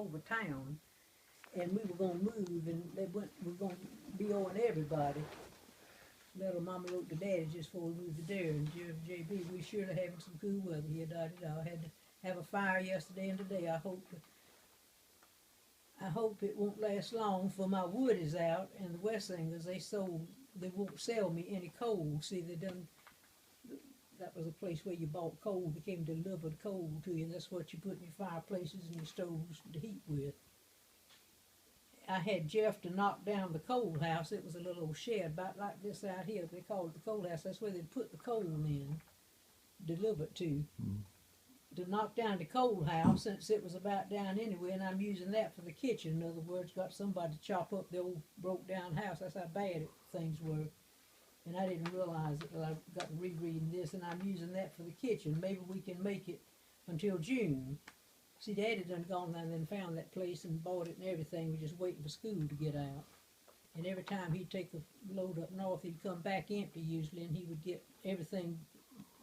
over town, and we were gonna move, and we were gonna be owing everybody. Little Mama wrote to Daddy just before we moved to there, and JB, we sure are having some cool weather here, da-da-da. I had to have a fire yesterday and today. I hope it won't last long, for my wood is out, and the Westlingers, they won't sell me any coal. See, that was a place where you bought coal, they came to deliver the coal to you, and that's what you put in your fireplaces and your stoves to heat with. I had Jeff to knock down the coal house. It was a little old shed about like this out here. They called it the coal house. That's where they'd put the coal in, deliver it to. To knock down the coal house, since it was about down anyway, and I'm using that for the kitchen. In other words, got somebody to chop up the old broke down house. That's how bad things were. And I didn't realize it till I got to rereading this, and I'm using that for the kitchen. Maybe we can make it until June. See, Daddy done gone down and found that place and bought it and everything. We're just waiting for school to get out. And every time he'd take the load up north, he'd come back empty usually, and he would get everything,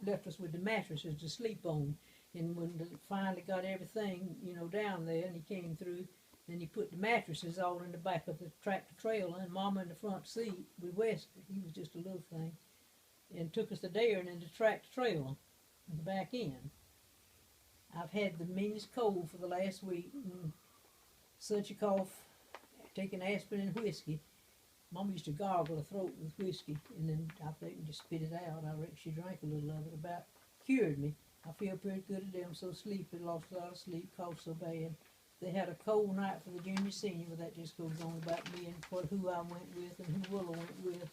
left us with the mattresses to sleep on. And when they finally got everything, down there, and he came through, then he put the mattresses all in the back of the tractor trailer, and Mama in the front seat with West. He was just a little thing, and took us to there and in the tractor trailer in the back end. I've had the meanest cold for the last week, and such a cough, taking aspirin and whiskey. Mama used to gargle her throat with whiskey, and then I think and just spit it out. I reckon she drank a little of it, about cured me. I feel pretty good today. I'm so sleepy, lost a lot of sleep, coughed so bad. They had a cold night for the junior senior, but that just goes on about me and who I went with and who Willow went with.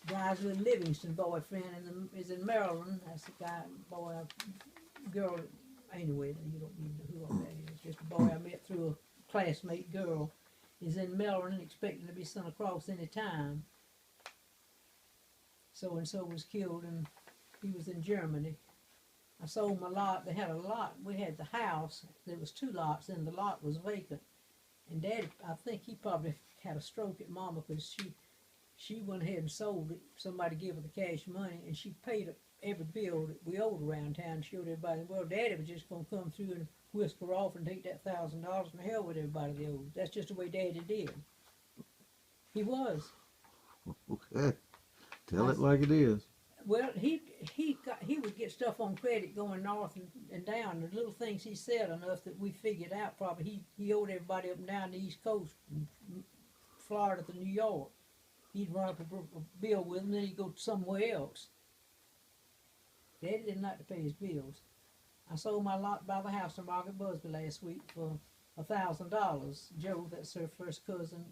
Guy's little Livingston boyfriend is in Maryland. That's the guy, girl. Anyway, you don't need to know who all that is. Just a boy I met through a classmate girl. Is in Maryland, expecting to be sent across any time. So and so was killed, and he was in Germany. I sold my lot. They had a lot. We had the house. There was 2 lots, and the lot was vacant. And Daddy, I think he probably had a stroke at Mama, because she went ahead and sold it. Somebody gave her the cash money, and she paid every bill that we owed around town and showed everybody. Well, Daddy was just going to come through and whisper off and take that $1,000 and hell with everybody they owed. That's just the way Daddy did. He was. Okay. Tell it like it is. Well, he would get stuff on credit going north and down. The little things he said enough that we figured out probably he owed everybody up and down the East Coast, from Florida to New York. He'd run up a bill with him, then he'd go somewhere else. Daddy didn't like to pay his bills. I sold my lot by the house to Margaret Busby last week for $1,000. Joe, that's her first cousin.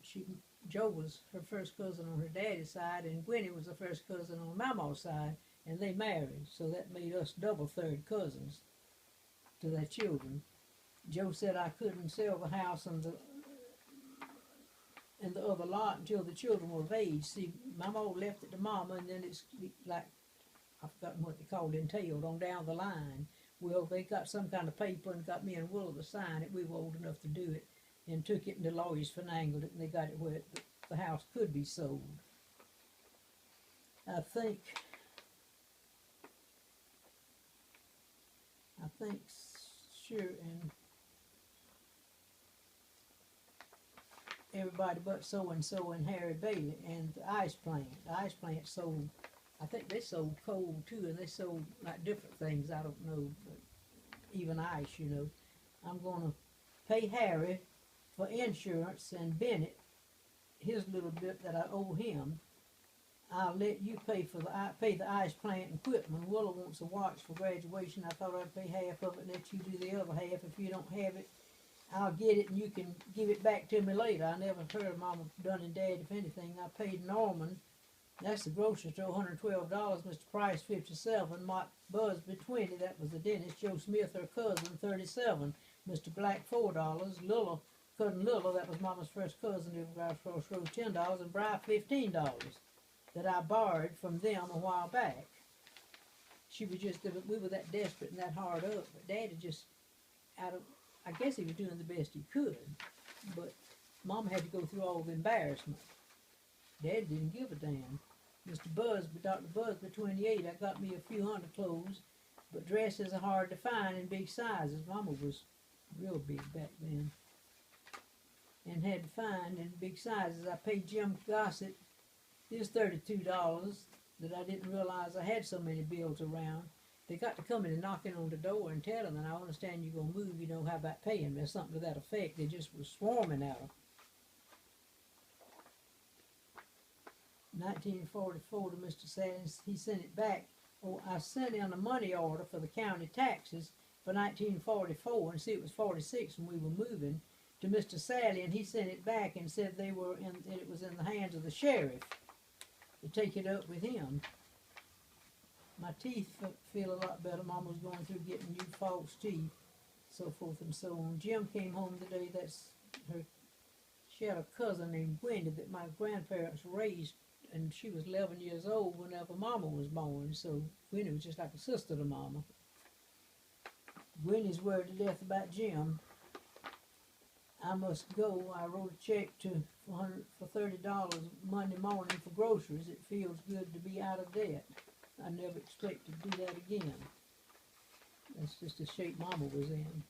Joe was her first cousin on her daddy's side, and Gwenny was the first cousin on Mama's side, and they married. So that made us double third cousins to their children. Joe said I couldn't sell the house and the other lot until the children were of age. See, Mama left it to Mama, and then it's like, I've forgotten what they called, entailed on down the line. Well, they got some kind of paper and got me and Willow to sign it. We were old enough to do it, and took it, and the lawyers finangled it, and they got it where the house could be sold. I think sure, and everybody but so-and-so and Harry Bailey and the ice plant. The ice plant sold, I think they sold coal too, and they sold like different things, I don't know, but even ice, I'm going to pay Harry for insurance, and Bennett, his little bit that I owe him. I'll let you pay the ice plant and equipment. Willow wants a watch for graduation. I thought I'd pay half of it and let you do the other half. If you don't have it, I'll get it and you can give it back to me later. I never heard Mama done and Dad, if anything. I paid Norman, that's the grocery store, $112. Mr. Price, $57. Mike Busby, $20. That was the dentist. Joe Smith, her cousin, $37. Mr. Black, $4. Cousin Lilla, that was Mama's first cousin, who was across the road, $10. And Bri, $15. That I borrowed from them a while back. We were that desperate and that hard up, but Daddy just, I guess he was doing the best he could, but Mama had to go through all the embarrassment. Daddy didn't give a damn. Mr. Busby, Dr. Busby, 28, I got me a few underclothes, but dresses are hard to find in big sizes. Mama was real big back then. And had fine and big sizes. I paid Jim Gossett his $32 that I didn't realize I had so many bills around. They got to coming and knocking on the door and telling them, I understand you're going to move, you know, how about paying me, or something to that effect. They just was swarming at them. 1944 to Mr. Sadins, he sent it back. Oh, I sent in a money order for the county taxes for 1944, and see it was 46 when we were moving, to Mr. Sally, and he sent it back and said they were in, it was in the hands of the sheriff to take it up with him. My teeth feel a lot better. Mama's going through getting new false teeth, so forth and so on. Jim came home today. That's her. She had a cousin named Wendy that my grandparents raised, and she was 11 years old whenever Mama was born. So Wendy was just like a sister to Mama. Wendy's worried to death about Jim. I must go. I wrote a check for $30 Monday morning for groceries. It feels good to be out of debt. I never expect to do that again. That's just the shape Mama was in.